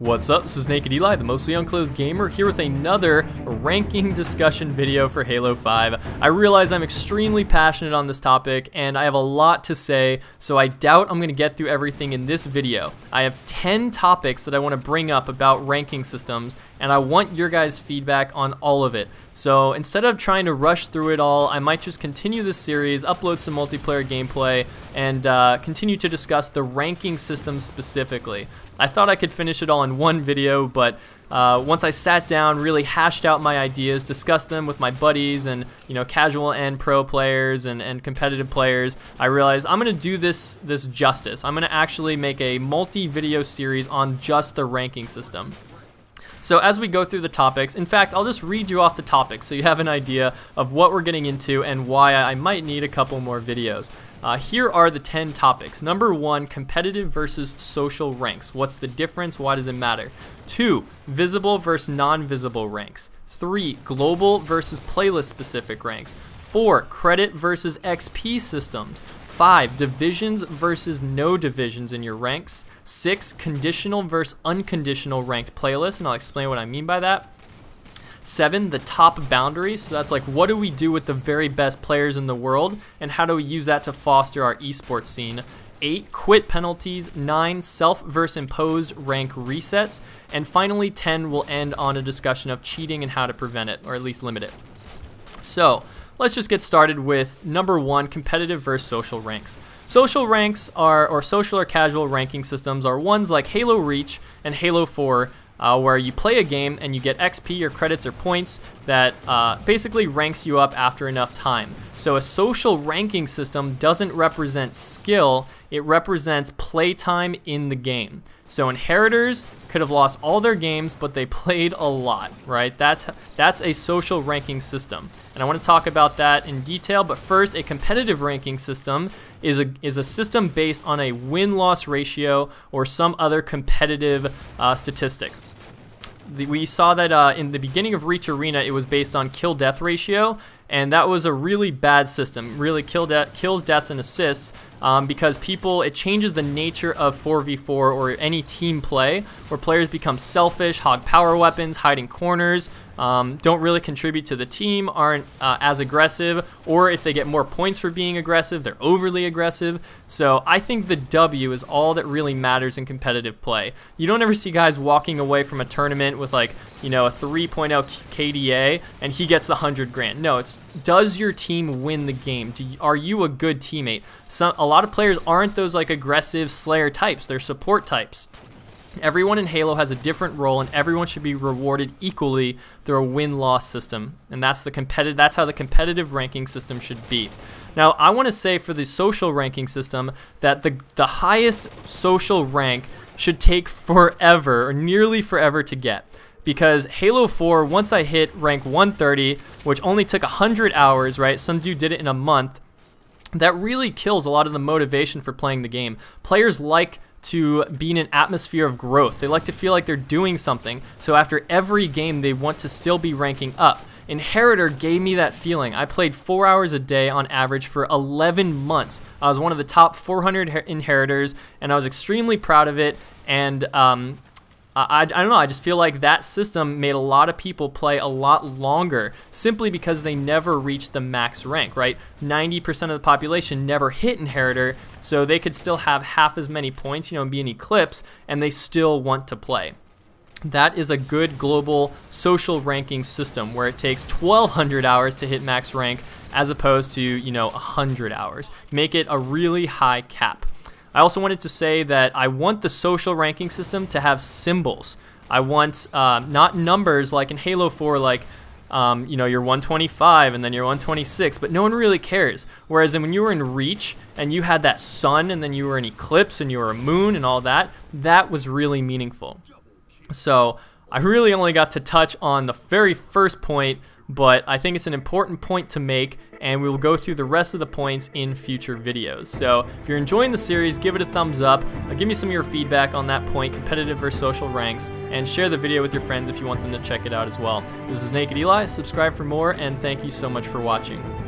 What's up, this is Nak3d Eli, the mostly unclothed gamer, here with another ranking discussion video for Halo 5. I realize I'm extremely passionate on this topic and I have a lot to say, so I doubt I'm going to get through everything in this video. I have 10 topics that I want to bring up about ranking systems, and I want your guys' feedback on all of it. So instead of trying to rush through it all, I might just continue this series, upload some multiplayer gameplay, and continue to discuss the ranking system specifically. I thought I could finish it all in one video, but once I sat down, really hashed out my ideas, discussed them with my buddies and casual and pro players and competitive players, I realized I'm going to do this justice. I'm going to actually make a multi-video series on just the ranking system. So as we go through the topics, in fact, I'll just read you off the topics so you have an idea of what we're getting into and why I might need a couple more videos. Here are the 10 topics. Number 1, competitive versus social ranks. What's the difference? Why does it matter? 2, visible versus non-visible ranks. 3, global versus playlist specific ranks. 4, credit versus XP systems. 5, divisions versus no divisions in your ranks. 6, conditional versus unconditional ranked playlists, and I'll explain what I mean by that. 7, the top boundary, so that's like what do we do with the very best players in the world and how do we use that to foster our esports scene. 8, quit penalties. 9, self versus imposed rank resets. And finally 10 will end on a discussion of cheating and how to prevent it, or at least limit it. So let's just get started with number 1, competitive versus social ranks. Social ranks are, or social or casual ranking systems, are ones like Halo Reach and Halo 4, where you play a game and you get XP or credits or points that basically ranks you up after enough time. So a social ranking system doesn't represent skill, it represents playtime in the game. So inheritors could have lost all their games, but they played a lot, right? That's a social ranking system. And I want to talk about that in detail, but first, a competitive ranking system is a system based on a win-loss ratio or some other competitive statistic. We saw that in the beginning of Reach Arena, it was based on kill-death ratio, and that was a really bad system. Really kills, deaths, and assists because it changes the nature of 4v4 or any team play, where players become selfish, hog power weapons, hiding corners, don't really contribute to the team, aren't as aggressive, or if they get more points for being aggressive, they're overly aggressive. So I think the W is all that really matters in competitive play. You don't ever see guys walking away from a tournament with like, a 3.0 KDA and he gets the 100 grand. No, it's does your team win the game? Are you a good teammate? A lot of players aren't those like aggressive Slayer types, they're support types. Everyone in Halo has a different role, and everyone should be rewarded equally through a win-loss system, and that's how the competitive ranking system should be. Now, I want to say for the social ranking system that the highest social rank should take forever, or nearly forever, to get. Because Halo 4, once I hit rank 130, which only took 100 hours, right? Some dude did it in a month. That really kills a lot of the motivation for playing the game. Players like to be in an atmosphere of growth. They like to feel like they're doing something. So after every game, they want to still be ranking up. Inheritor gave me that feeling. I played 4 hours a day on average for 11 months. I was one of the top 400 inheritors, and I was extremely proud of it. And I don't know, I just feel like that system made a lot of people play a lot longer simply because they never reached the max rank, right? 90% of the population never hit Inheritor, so they could still have half as many points, and be in Eclipse, and they still want to play. That is a good global social ranking system where it takes 1,200 hours to hit max rank as opposed to, 100 hours. Make it a really high cap. I also wanted to say that I want the social ranking system to have symbols. I want not numbers like in Halo 4, like you're 125 and then you're 126, but no one really cares. Whereas when you were in Reach and you had that sun and then you were in Eclipse and you were a moon and all that, that was really meaningful. So I really only got to touch on the very first point, but I think it's an important point to make, and we will go through the rest of the points in future videos. So if you're enjoying the series, give it a thumbs up, give me some of your feedback on that point, competitive versus social ranks, and share the video with your friends if you want them to check it out as well. This is Nak3d Eli, subscribe for more, and thank you so much for watching.